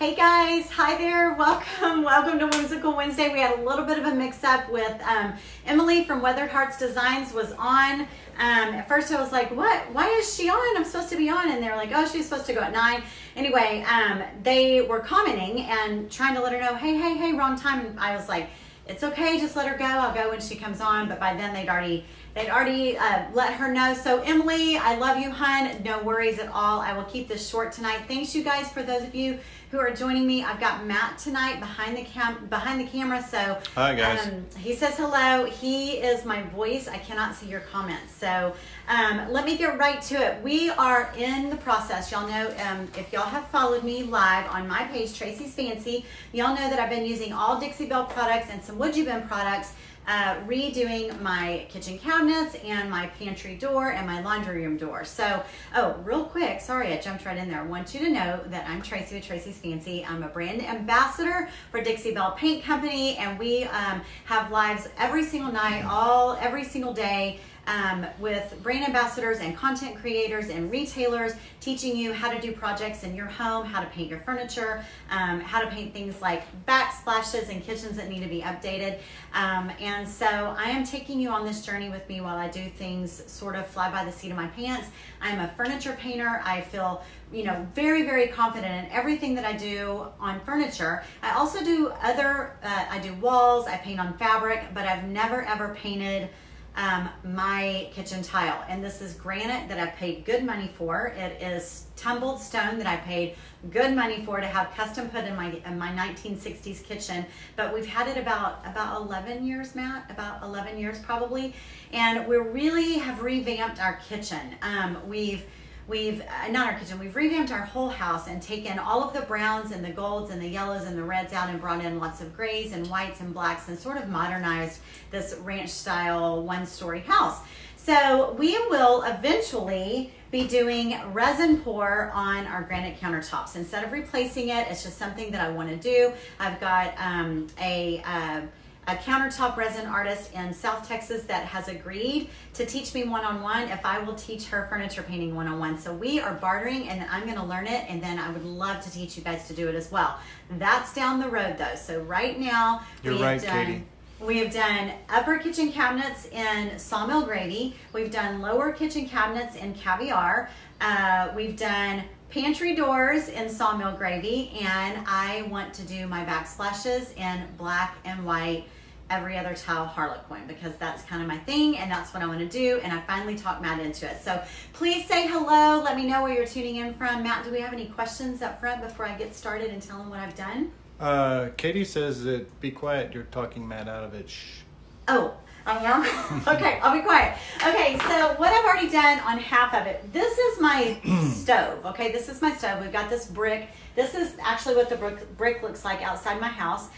Hey guys, hi there, welcome to Whimsical Wednesday. We had a little bit of a mix-up with Emily from Weathered Hearts Designs was on. At first I was like, what? Why is she on? I'm supposed to be on. And they're like, oh, she's supposed to go at 9. Anyway, they were commenting and trying to let her know, hey, wrong time. And I was like, it's okay, just let her go. I'll go when she comes on. But by then they'd already let her know. So Emily, I love you, hun. No worries at all. I will keep this short tonight. Thanks you guys for those of you who are joining me. I've got Matt tonight behind the camera. So hi guys. He says hello. He is my voice. I cannot see your comments. So let me get right to it. We are in the process. Y'all know, if y'all have followed me live on my page, Tracy's Fancy, y'all know that I've been using all Dixie Belle products and some Would You Bin products, redoing my kitchen cabinets and my pantry door and my laundry room door. So, real quick, sorry I jumped right in there. I want you to know that I'm Tracy with Tracy's Fancy. I'm a brand ambassador for Dixie Belle Paint Company, and we have lives every single night, every single day, with brand ambassadors and content creators and retailers teaching you how to do projects in your home, how to paint your furniture, how to paint things like backsplashes in kitchens that need to be updated. And so I am taking you on this journey with me while I do things sort of fly by the seat of my pants. I'm a furniture painter. I feel, very, very confident in everything that I do on furniture. I also do I do walls, I paint on fabric, but I've never ever painted my kitchen tile. And this is granite that I paid good money for. It is tumbled stone that I paid good money for to have custom put in my 1960s kitchen. But we've had it about 11 years, Matt, about 11 years probably. And we really have revamped our kitchen. We've revamped our whole house and taken all of the browns and the golds and the yellows and the reds out and brought in lots of grays and whites and blacks and sort of modernized this ranch style 1-story house. So we will eventually be doing resin pour on our granite countertops. Instead of replacing it, it's just something that I want to do. I've got a countertop resin artist in South Texas that has agreed to teach me one-on-one if I will teach her furniture painting one-on-one. So we are bartering, and I'm going to learn it, and then I would love to teach you guys to do it as well. That's down the road though. So right now Katie. We have done upper kitchen cabinets in Sawmill Gravy. We've done lower kitchen cabinets in Caviar. We've done pantry doors in Sawmill Gravy, and I want to do my backsplashes in black and white, every other tile Harlequin, because that's kind of my thing and that's what I want to do. And I finally talked Matt into it. So please say hello. Let me know where you're tuning in from. Matt, do we have any questions up front before I get started and tell them what I've done? Katie says that be quiet. You're talking Matt out of it. Shh. Oh, I am? Okay, I'll be quiet. Okay, so what I've already done on half of it, this is my stove, okay? This is my stove. We've got this brick. This is actually what the brick looks like outside my house.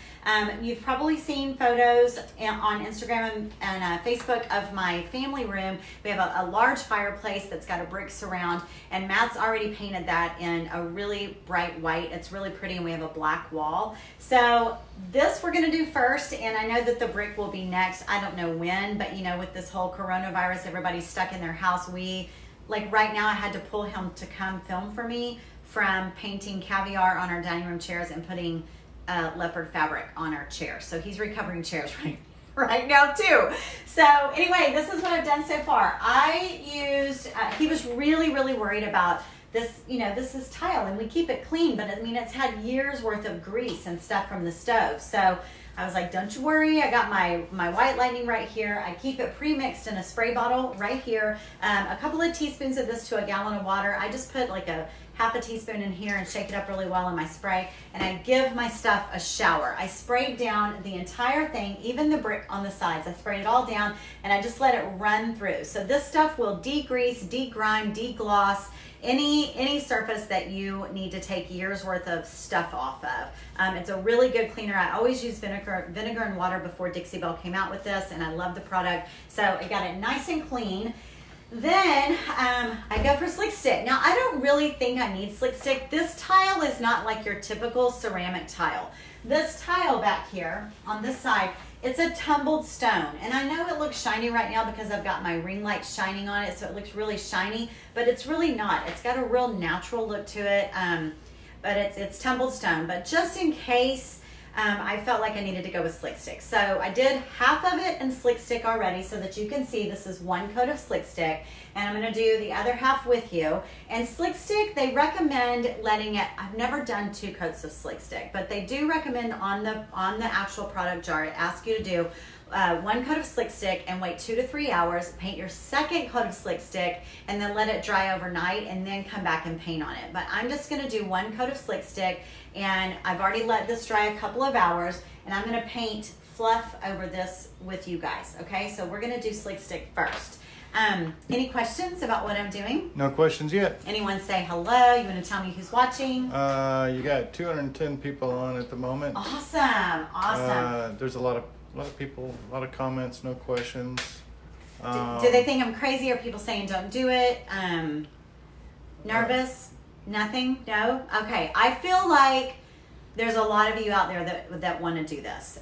You've probably seen photos on Instagram and Facebook of my family room. We have a large fireplace that's got a brick surround, and Matt's already painted that in a really bright white. It's really pretty, and we have a black wall. So this we're gonna do first, and I know that the brick will be next. I don't know when, but with this whole coronavirus, everybody's stuck in their house. Right now, I had to pull him to come film for me from painting Caviar on our dining room chairs and putting leopard fabric on our chairs. So he's recovering chairs right now too. So anyway, this is what I've done so far. I used, he was really, really worried about this, this is tile and we keep it clean, but it's had years worth of grease and stuff from the stove. So I was like, don't you worry. I got my white lightning right here. I keep it pre-mixed in a spray bottle right here. A couple of teaspoons of this to a gallon of water. I just put like a half a teaspoon in here and shake it up really well in my spray, and I give my stuff a shower. I sprayed down the entire thing, even the brick on the sides. I sprayed it all down and I just let it run through. So this stuff will degrease, degrime, degloss any surface that you need to take years worth of stuff off of. It's a really good cleaner. I always use vinegar and water before Dixie Belle came out with this, and I love the product. So I got it nice and clean. Then I go for Slick Stick. Now, I don't really think I need Slick Stick. This tile is not like your typical ceramic tile. This tile back here on this side, it's a tumbled stone. And I know it looks shiny right now because I've got my ring light shining on it, so it looks really shiny, but it's really not. It's got a real natural look to it. but it's tumbled stone. But just in case, I felt like I needed to go with Slick Stick. So I did half of it in Slick Stick already so that you can see this is one coat of Slick Stick. And I'm going to do the other half with you. And Slick Stick, they recommend letting it, I've never done 2 coats of Slick Stick, but they do recommend on the actual product jar, it asks you to do 1 coat of Slick Stick and wait 2 to 3 hours, paint your second coat of Slick Stick, and then let it dry overnight and then come back and paint on it. But I'm just going to do 1 coat of Slick Stick, and I've already let this dry a couple of hours, and I'm going to paint Fluff over this with you guys. Okay, so we're going to do Slick Stick first. Any questions about what I'm doing? No questions yet. Anyone say hello? You want to tell me who's watching? You got 210 people on at the moment. Awesome. There's a lot of people, a lot of comments, no questions. Do they think I'm crazy? Are people saying don't do it? Nervous? Nothing? No? Okay. I feel like there's a lot of you out there that want to do this.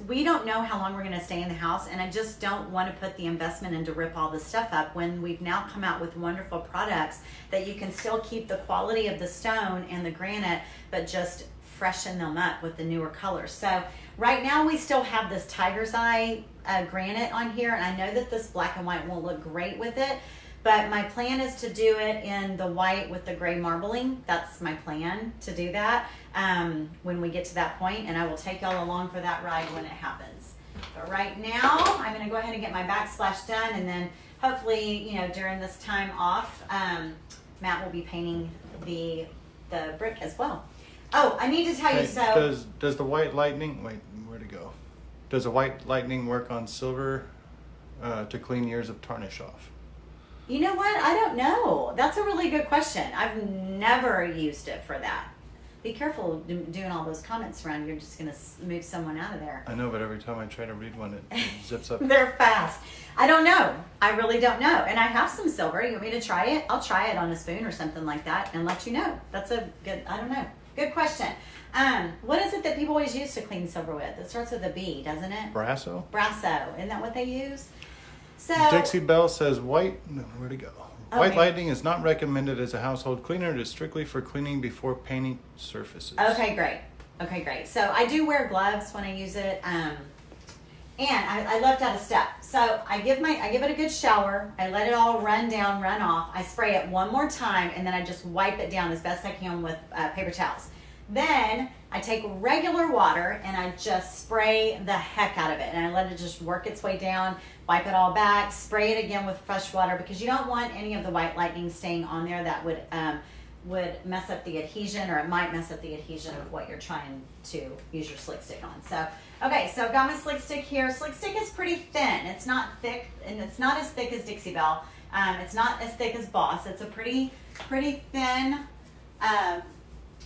We don't know how long we're going to stay in the house, and I just don't want to put the investment in to rip all this stuff up when we've now come out with wonderful products that you can still keep the quality of the stone and the granite, but just freshen them up with the newer colors. So right now we still have this tiger's eye granite on here, and I know that this black and white won't look great with it, but my plan is to do it in the white with the gray marbling. That's my plan to do that when we get to that point, and I will take y'all along for that ride when it happens. But right now, I'm going to go ahead and get my backsplash done, and then hopefully, during this time off, Matt will be painting the brick as well. Oh, I need to tell you, so... Does the white lightning... Wait, where'd it go? Does the white lightning work on silver to clean years of tarnish off? You know what? I don't know. That's a really good question. I've never used it for that. Be careful doing all those comments around. You're just going to move someone out of there. I know, but every time I try to read one, it zips up. They're fast. I don't know. I really don't know. And I have some silver. You want me to try it? I'll try it on a spoon or something like that and let you know. That's a good, I don't know. Good question. What is it that people always use to clean silver with? It starts with a B, doesn't it? Brasso? Brasso. Isn't that what they use? So Dixie Bell says white. No, where'd it go? Okay. White lightning is not recommended as a household cleaner. It is strictly for cleaning before painting surfaces. Okay, great. Okay, great. So I do wear gloves when I use it. And I left out a step. So I give it a good shower. I let it all run down, run off. I spray it one more time, and then I just wipe it down as best I can with paper towels. Then I take regular water and I just spray the heck out of it, and I let it just work its way down, wipe it all back, spray it again with fresh water, because you don't want any of the white lightning staying on there. That would mess up the adhesion, or it might mess up the adhesion of what you're trying to use your Slick Stick on. So, okay, so I've got my Slick Stick here. Slick Stick is pretty thin. It's not thick, and it's not as thick as Dixie Belle. It's not as thick as Boss. It's a pretty thin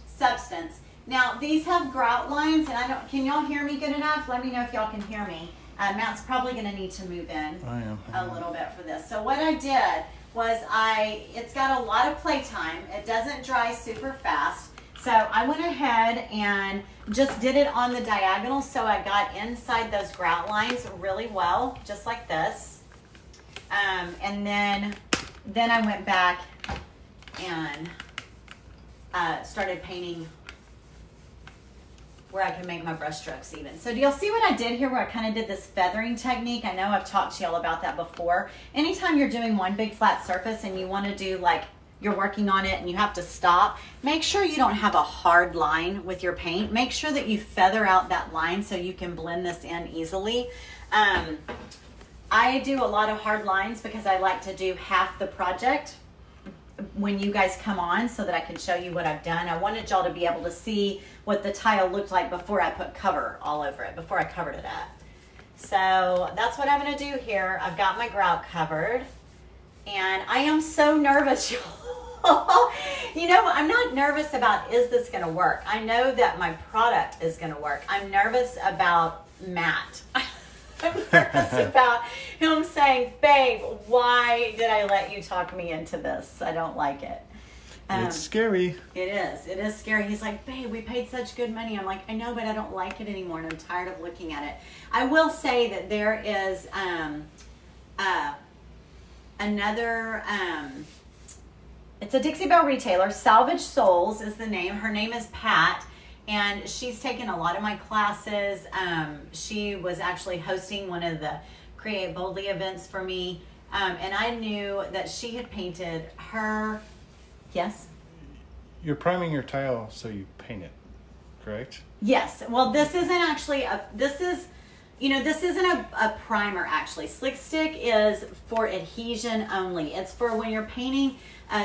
substance. Now, these have grout lines, and can y'all hear me good enough? Let me know if y'all can hear me. Matt's probably going to need to move in a little bit for this. So what I did was it's got a lot of play time. It doesn't dry super fast. So I went ahead and just did it on the diagonal, so I got inside those grout lines really well, just like this. And then I went back and started painting where I can make my brush strokes even. So do y'all see what I did here, where I kind of did this feathering technique? I know I've talked to y'all about that before. Anytime you're doing one big flat surface and you want to do, like, you're working on it and you have to stop, make sure you don't have a hard line with your paint. Make sure that you feather out that line so you can blend this in easily. I do a lot of hard lines because I like to do half the project when you guys come on, so that I can show you what I've done. I wanted y'all to be able to see what the tile looked like before I put cover all over it, before I covered it up. So that's what I'm going to do here. I've got my grout covered, and I am so nervous, y'all. You know, I'm not nervous about, is this going to work? I know that my product is going to work. I'm nervous about Matt. I'm nervous about him saying, babe, why did I let you talk me into this? I don't like it. It's scary. It is. It is scary. He's like, babe, we paid such good money. I'm like, I know, but I don't like it anymore, and I'm tired of looking at it. I will say that there is another it's a Dixie Belle retailer. Salvage Souls is the name. Her name is Pat, and she's taken a lot of my classes. She was actually hosting one of the Create Boldly events for me, and I knew that she had painted her. Yes? You're priming your tile so you paint it, correct? Yes. Well, this isn't actually this isn't a primer actually. Slick Stick is for adhesion only. It's for when you're painting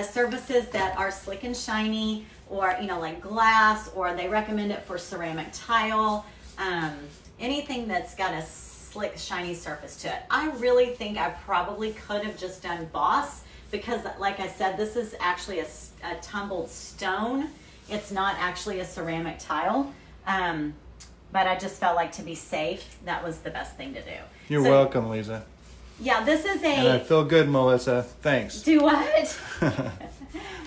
surfaces that are slick and shiny, or like glass, or they recommend it for ceramic tile, anything that's got a slick shiny surface to it. I really think I probably could have just done Boss, because like I said, this is actually a tumbled stone. It's not actually a ceramic tile, but I just felt like, to be safe, that was the best thing to do. You're welcome, Lisa. Yeah, this is And I feel good, Melissa. Thanks. Do what?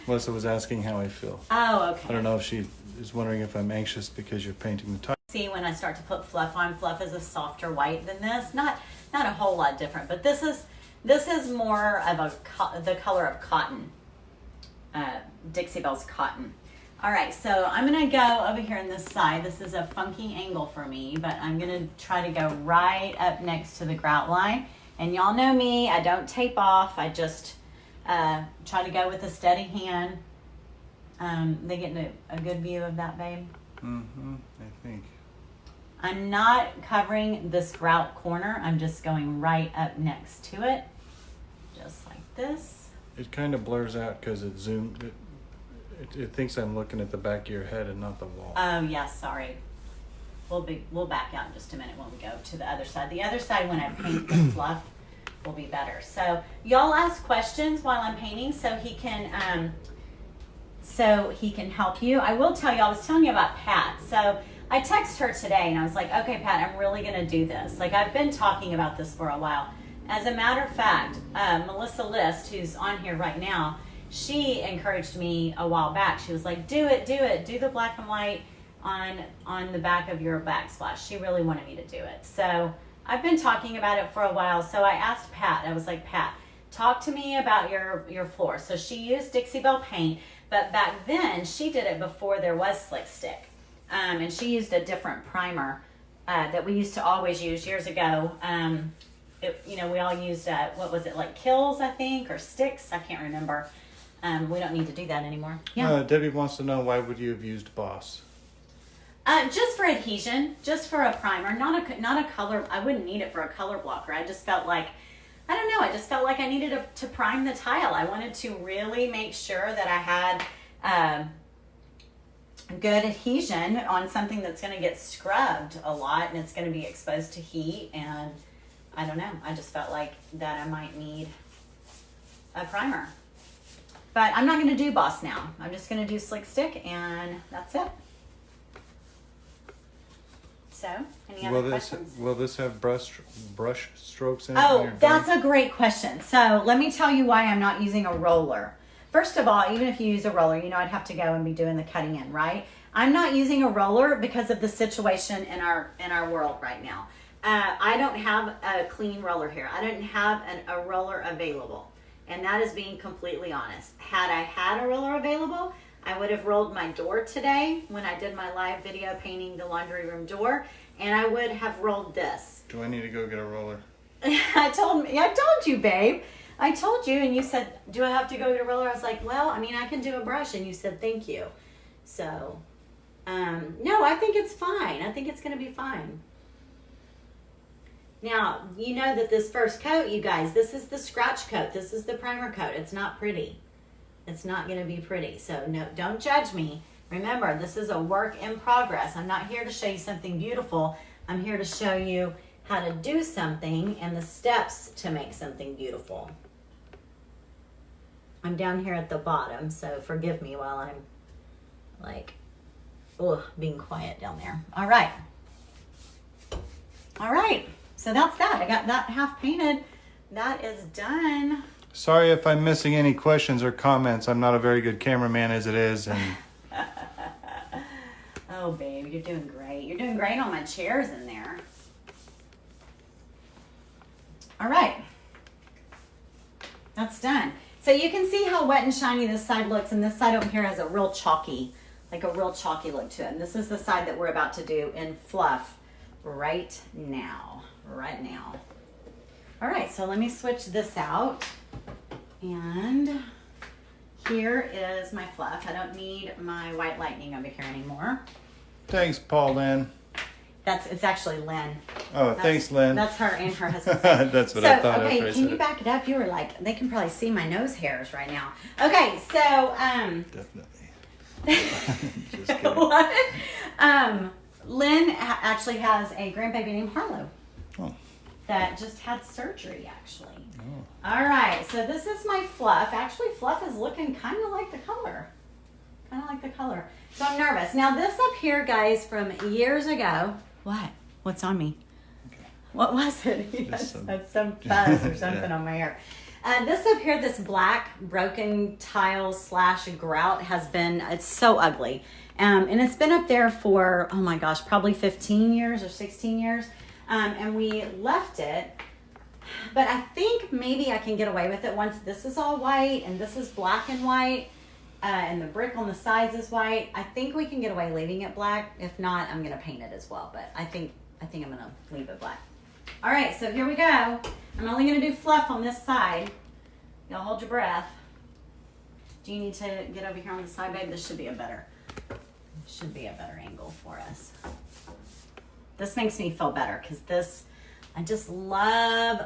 Melissa was asking how I feel. Oh, okay. I don't know if she is wondering if I'm anxious because you're painting the tile. See, when I start to put Fluff on, Fluff is a softer white than this. Not a whole lot different, but this is more of the color of cotton. Dixie Belle's cotton. All right, so I'm gonna go over here on this side. This is a funky angle for me, but I'm gonna try to go right up next to the grout line. And y'all know me, I don't tape off. I just try to go with a steady hand. They getting a good view of that, babe? Mm-hmm, I think. I'm not covering this grout corner. I'm just going right up next to it, just like this. It kind of blurs out because it zoomed. It thinks I'm looking at the back of your head and not the wall. Oh yeah, sorry. We'll back out in just a minute when we go to the other side. The other side, when I paint the Fluff, will be better. So y'all ask questions while I'm painting, so he can help you. I will tell you, I was telling you about Pat. So I texted her today and I was like, okay, Pat, I'm really gonna do this. Like, I've been talking about this for a while. As a matter of fact, Melissa List, who's on here right now, she encouraged me a while back. She was like, do the black and white on the back of your backsplash. She really wanted me to do it. So I've been talking about it for a while. So I asked Pat, I was like, Pat, talk to me about your floor. So she used Dixie Belle paint, but back then she did it before there was Slick Stick. And she used a different primer that we used to always use years ago. We all used, what was it, like Kills, I think, or Sticks? I can't remember. We don't need to do that anymore. Yeah. Debbie wants to know, why would you have used Boss? Just for adhesion, just for a primer, not a color. I wouldn't need it for a color blocker. I just felt like, I don't know, I just felt like I needed to prime the tile. I wanted to really make sure that I had good adhesion on something that's going to get scrubbed a lot and it's going to be exposed to heat, and I don't know, I just felt like that I might need a primer. But I'm not going to do Boss now. I'm just going to do Slick Stick, and that's it. So, any other questions? Will this have brush strokes in it? Oh, that's a great question. So let me tell you why I'm not using a roller. First of all, even if you use a roller, I'd have to go and be doing the cutting in, right? I'm not using a roller because of the situation in our world right now. I don't have a clean roller here. I don't have a roller available. And that is being completely honest. Had I had a roller available, I would have rolled my door today when I did my live video painting the laundry room door, and I would have rolled this. Do I need to go get a roller? I told you, babe. I told you, and you said, do I have to go get a roller? I was like, well, I can do a brush, and you said, thank you. So, no, I think it's fine. I think it's going to be fine. Now, you know that this first coat, you guys, this is the scratch coat. This is the primer coat. It's not pretty. It's not going to be pretty. So, no, don't judge me. Remember, this is a work in progress. I'm not here to show you something beautiful. I'm here to show you how to do something and the steps to make something beautiful. I'm down here at the bottom, so forgive me while I'm being quiet down there. All right. So that's that. I got that half painted. That is done. Sorry if I'm missing any questions or comments. I'm not a very good cameraman as it is. And oh, babe, you're doing great. You're doing great on my chairs in there. All right. That's done. So you can see how wet and shiny this side looks, and this side over here has a real chalky look to it. And this is the side that we're about to do in Fluff right now. All right, so let me switch this out. And here is my Fluff. I don't need my white Lightning over here anymore. Thanks, Pauline. It's actually Lynn. Thanks, Lynn. That's her and her husband. That's what I thought. Okay, can you back it up? You were like, they can probably see my nose hairs right now. Okay, so Definitely. Just kidding. what? Lynn actually has a grandbaby named Harlow. Oh. That just had surgery, actually. Oh. All right, so this is my Fluff. Actually, Fluff is looking kind of like the color. So I'm nervous. Now, this up here, guys, from years ago. What? What's on me? Okay. What was it? That's some fuzz or something on my hair. This up here, this black broken tile / grout it's so ugly. And it's been up there for, oh my gosh, probably 15 years or 16 years. And we left it, but I think maybe I can get away with it once this is all white and this is black and white, and the brick on the sides is white. I think we can get away leaving it black. If not, I'm going to paint it as well, but I think I'm going to leave it black. All right, so here we go. I'm only going to do Fluff on this side. Y'all hold your breath. Do you need to get over here on the side, babe? This should be a better angle for us. This makes me feel better because I just love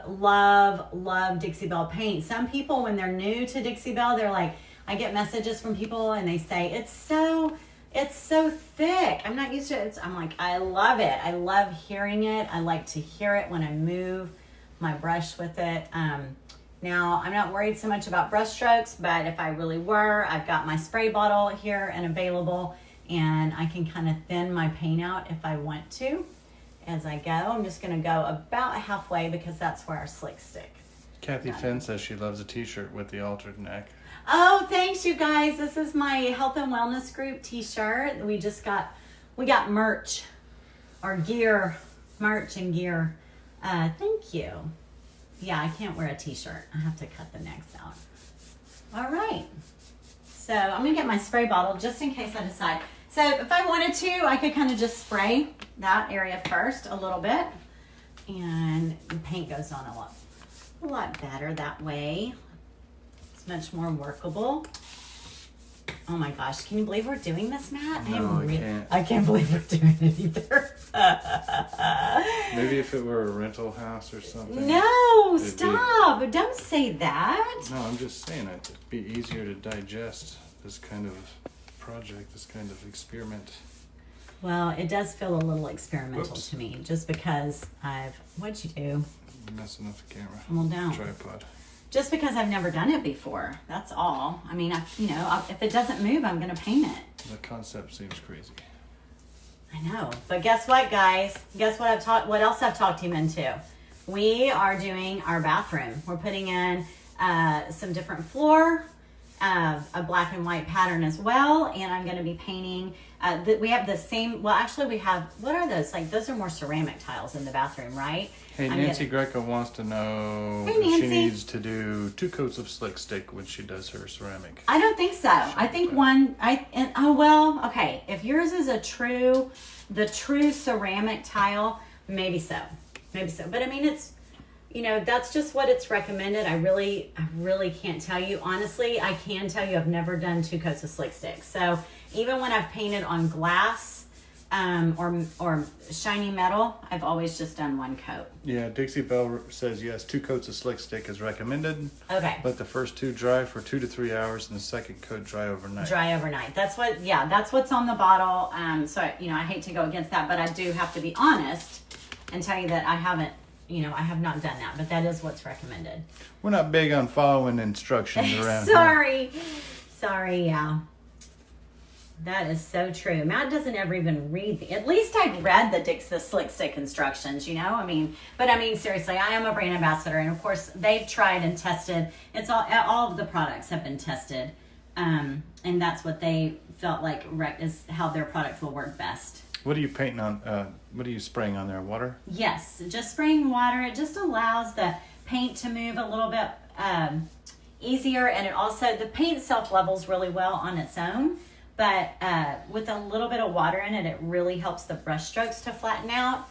Dixie Belle paint. Some people, when they're new to Dixie Belle, they're like, I get messages from people and they say, it's so thick. I'm not used to it. I'm like, I love it. I love hearing it. I like to hear it when I move my brush with it. Now, I'm not worried so much about brush strokes, but if I really were, I've got my spray bottle here and available, and I can kind of thin my paint out if I want to. As I go, I'm just going to go about halfway because that's where our slick stick. Kathy Finn says she loves a t-shirt with the altered neck. Oh, thanks, you guys. This is my Health and Wellness Group t-shirt. We got merch or gear, merch and gear. Thank you. Yeah, I can't wear a t-shirt. I have to cut the necks out. All right. So I'm going to get my spray bottle just in case I decide. So if I wanted to, I could kind of just spray that area first a little bit, and the paint goes on a lot better that way. It's much more workable. Oh my gosh, can you believe we're doing this, Matt? No, I can't. I can't believe we're doing it either. Maybe if it were a rental house or something. No, stop. Don't say that. No, I'm just saying it'd be easier to digest this kind of project, this kind of experiment. Well, it does feel a little experimental to me, just because what'd you do? I'm messing with the camera. Well, don't. Tripod. Just because I've never done it before. That's all. I mean, if it doesn't move, I'm going to paint it. The concept seems crazy. I know. But guess what, guys? Guess what what else I've talked him into? We are doing our bathroom. We're putting in some different floor, a black and white pattern as well, and I'm going to be painting. We have the same. Well, actually, we have. What are those? Like, those are more ceramic tiles in the bathroom, right? Hey, Nancy Greco wants to know Hey, if she Nancy. needs to do 2 coats of slick stick when she does her ceramic. I don't think so. I think one. Okay. If yours is the true ceramic tile, maybe so. But I mean, it's. That's just what it's recommended. I really can't tell you. Honestly, I can tell you I've never done 2 coats of slick stick. So even when I've painted on glass or shiny metal, I've always just done 1 coat. Yeah, Dixie Belle says yes, 2 coats of slick stick is recommended. Okay. Let the first 2 dry for 2 to 3 hours and the second coat dry overnight. Dry overnight. That's what's on the bottle. So I hate to go against that, but I do have to be honest and tell you that I have not done that, but that is what's recommended. We're not big on following instructions around here. Sorry, yeah. That is so true. Matt doesn't ever even read at least I've read the slick stick instructions, seriously, I am a brand ambassador, and of course they've tried and tested. It's all of the products have been tested, and that's what they felt like is how their product will work best. What are you painting on? What are you spraying on there? Water? Yes, just spraying water. It just allows the paint to move a little bit easier, and it also, the paint self-levels really well on its own, but with a little bit of water in it, it really helps the brush strokes to flatten out,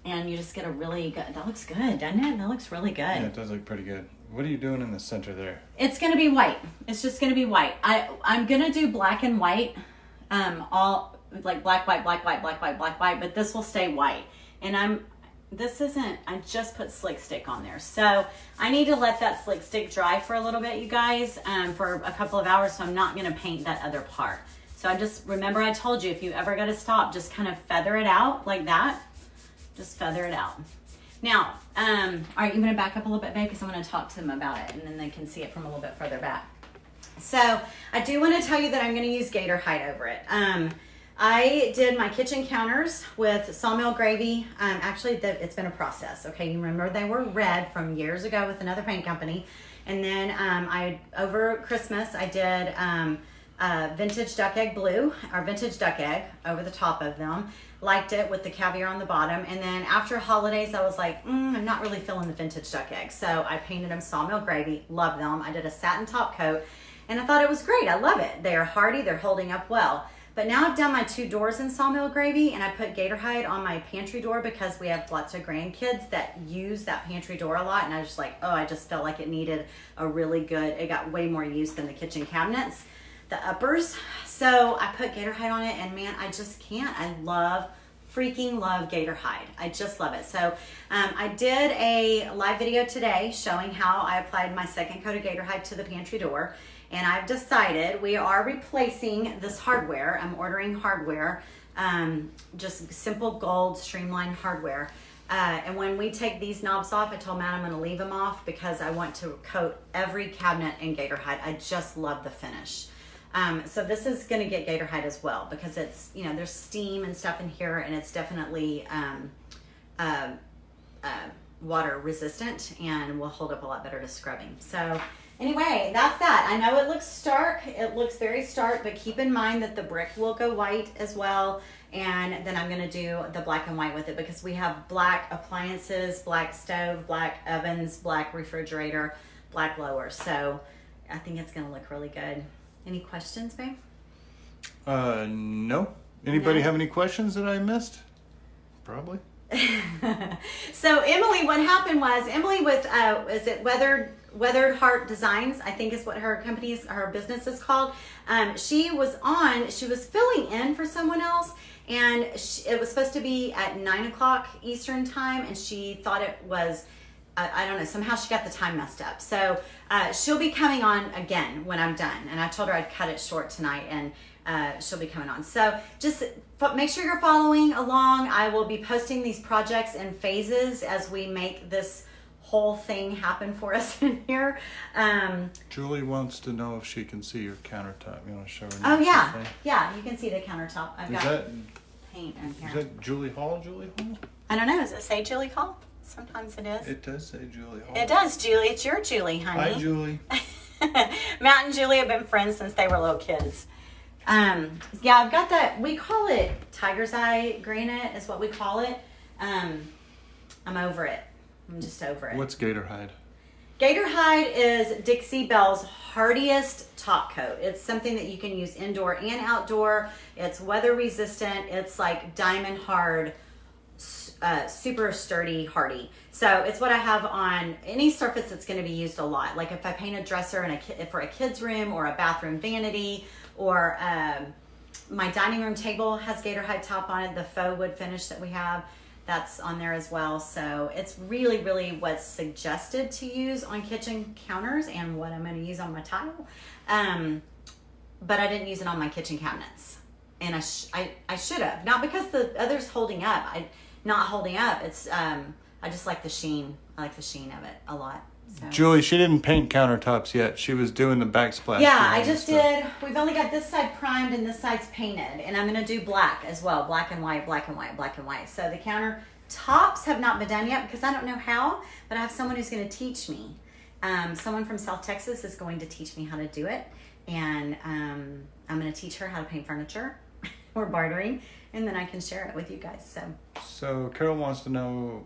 and you just get a really good, that looks good, doesn't it? That looks really good. Yeah, it does look pretty good. What are you doing in the center there? It's going to be white. It's just going to be white. I'm going to do black and white, all like black, white, black, white, black, white, black, white, but this will stay white. And I just put slick stick on there. So I need to let that slick stick dry for a little bit, you guys, for a couple of hours. So I'm not going to paint that other part. So remember I told you, if you ever got to stop, just kind of feather it out like that. Just feather it out. Now, all right, you want to back up a little bit, babe, because I'm going to talk to them about it, and then they can see it from a little bit further back. So I do want to tell you that I'm going to use Gator Hide over it. I did my kitchen counters with sawmill gravy. Actually, it's been a process. Okay, you remember they were red from years ago with another paint company, and then over Christmas I did vintage duck egg blue, or vintage duck egg over the top of them. Liked it with the caviar on the bottom, and then after holidays I was like, I'm not really feeling the vintage duck egg, so I painted them sawmill gravy. Love them. I did a satin top coat, and I thought it was great. I love it. They are hardy. They're holding up well. But now I've done my 2 doors in sawmill gravy, and I put Gator Hide on my pantry door because we have lots of grandkids that use that pantry door a lot, and I was just like, I just felt like it needed a really good, it got way more use than the kitchen cabinets, the uppers. So I put Gator Hide on it, and man, I just can't. I freaking love Gator Hide. I just love it. So I did a live video today showing how I applied my second coat of Gator Hide to the pantry door. And I've decided we are replacing this hardware. I'm ordering hardware, just simple gold streamlined hardware. And when we take these knobs off, I told Matt I'm gonna leave them off because I want to coat every cabinet in Gator Hide. I just love the finish. So this is gonna get Gator Hide as well because it's, there's steam and stuff in here, and it's definitely water resistant and will hold up a lot better to scrubbing. So anyway, that's that. I know it looks stark. It looks very stark, but keep in mind that the brick will go white as well. And then I'm gonna do the black and white with it because we have black appliances, black stove, black ovens, black refrigerator, black blower. So I think it's gonna look really good. Any questions, babe? No. Anybody have any questions that I missed? Probably. So Emily, what happened was Emily with is it Weathered Heart Designs, I think is what her business is called. She was filling in for someone else, and it was supposed to be at 9:00 Eastern time, and she thought it was I don't know, somehow she got the time messed up. So she'll be coming on again when I'm done, and I told her I'd cut it short tonight, and she'll be coming on. So just make sure you're following along. I will be posting these projects in phases as we make this whole thing happen for us in here. Julie wants to know if she can see your countertop. You want to show her? Oh yeah, yeah, you can see the countertop. I've got paint in here. Is that Julie Hall? I don't know. Does it say Julie Hall? Sometimes it is. It does say Julie Hall. It does, Julie. It's your Julie, honey. Hi, Julie. Matt and Julie have been friends since they were little kids. Yeah, I've got that. We call it tiger's eye granite is what we call it. I'm over it. I'm just over it. What's Gator Hide? Gator Hide is Dixie Belle's hardiest top coat. It's something that you can use indoor and outdoor. It's weather resistant. It's like diamond hard, super sturdy, hardy. So it's what I have on any surface that's going to be used a lot. Like if I paint a dresser for a kid's room or a bathroom vanity, or my dining room table has Gator Hide top on it, the faux wood finish that we have, that's on there as well. So it's really, really what's suggested to use on kitchen counters and what I'm going to use on my tile. But I didn't use it on my kitchen cabinets. And I should have. Not because the other's holding up. Not holding up. It's I just like the sheen. I like the sheen of it a lot. So. Julie, she didn't paint countertops yet. She was doing the backsplash. Yeah, I just did. We've only got this side primed and this side's painted. And I'm going to do black as well. Black and white, black and white, black and white. So the countertops have not been done yet because I don't know how, but I have someone who's going to teach me. Someone from South Texas is going to teach me how to do it. And I'm going to teach her how to paint furniture. We're bartering. And then I can share it with you guys. So Carol wants to know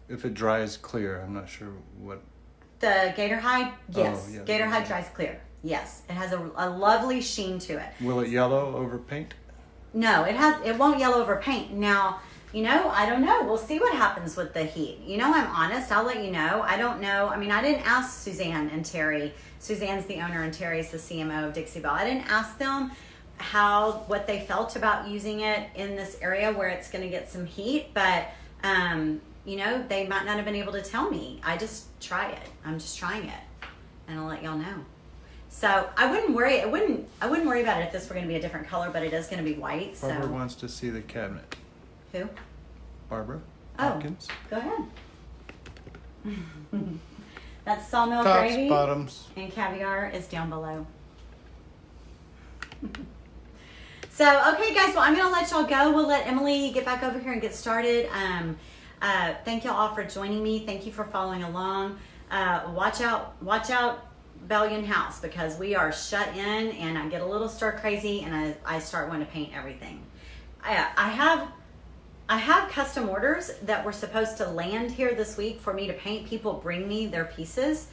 if it dries clear. I'm not sure what The Gator Hide, yes. Oh, yeah. Gator Hide dries clear. Yes, it has a lovely sheen to it. Will it yellow over paint? No, it won't yellow over paint. Now, I don't know. We'll see what happens with the heat. I'm honest. I'll let you know. I don't know. I mean, I didn't ask Suzanne and Terry. Suzanne's the owner and Terry's the CMO of Dixie Belle. I didn't ask them what they felt about using it in this area where it's going to get some heat, but they might not have been able to tell me. I just try it. I'm just trying it, and I'll let y'all know. So I wouldn't worry. I wouldn't worry about it if this were going to be a different color, but it is going to be white. Barbara So wants to see the cabinet. who? Barbara Oh, Hopkins. go ahead. That's sawmill Tops, gravy bottoms. and caviar is down below. So, okay, guys, well, I'm going to let y'all go. We'll let Emily get back over here and get started. Thank y'all all for joining me. Thank you for following along. Watch out, Belgian house, because we are shut in, and I get a little stir crazy, and I start wanting to paint everything. I have custom orders that were supposed to land here this week for me to paint. People bring me their pieces.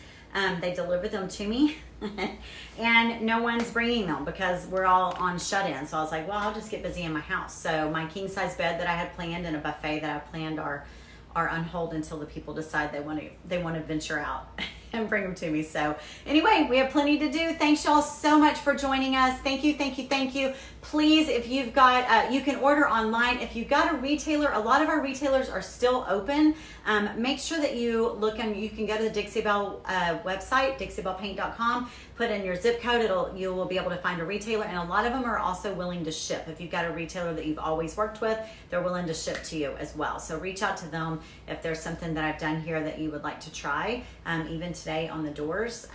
They deliver them to me and no one's bringing them because we're all on shut-in. So I was like, well, I'll just get busy in my house. So my king size bed that I had planned and a buffet that I planned are on hold until the people decide they want to venture out and bring them to me. So anyway, we have plenty to do. Thanks y'all so much for joining us. Thank you. Please, if you've got, you can order online. If you've got a retailer, a lot of our retailers are still open. Make sure that you look, and you can go to the Dixie Belle website, dixiebellepaint.com, put in your zip code. You will be able to find a retailer, and a lot of them are also willing to ship. If you've got a retailer that you've always worked with, they're willing to ship to you as well. So reach out to them if there's something that I've done here that you would like to try. Even today on the doors,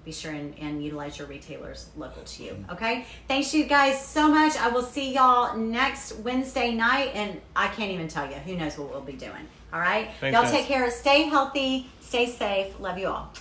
be sure and utilize your retailers local to you. Okay, thanks you guys so much. I will see y'all next Wednesday night, and I can't even tell you, who knows what we'll be doing. All right, Thanks, y'all guys. take care. Stay healthy, stay safe. Love you all.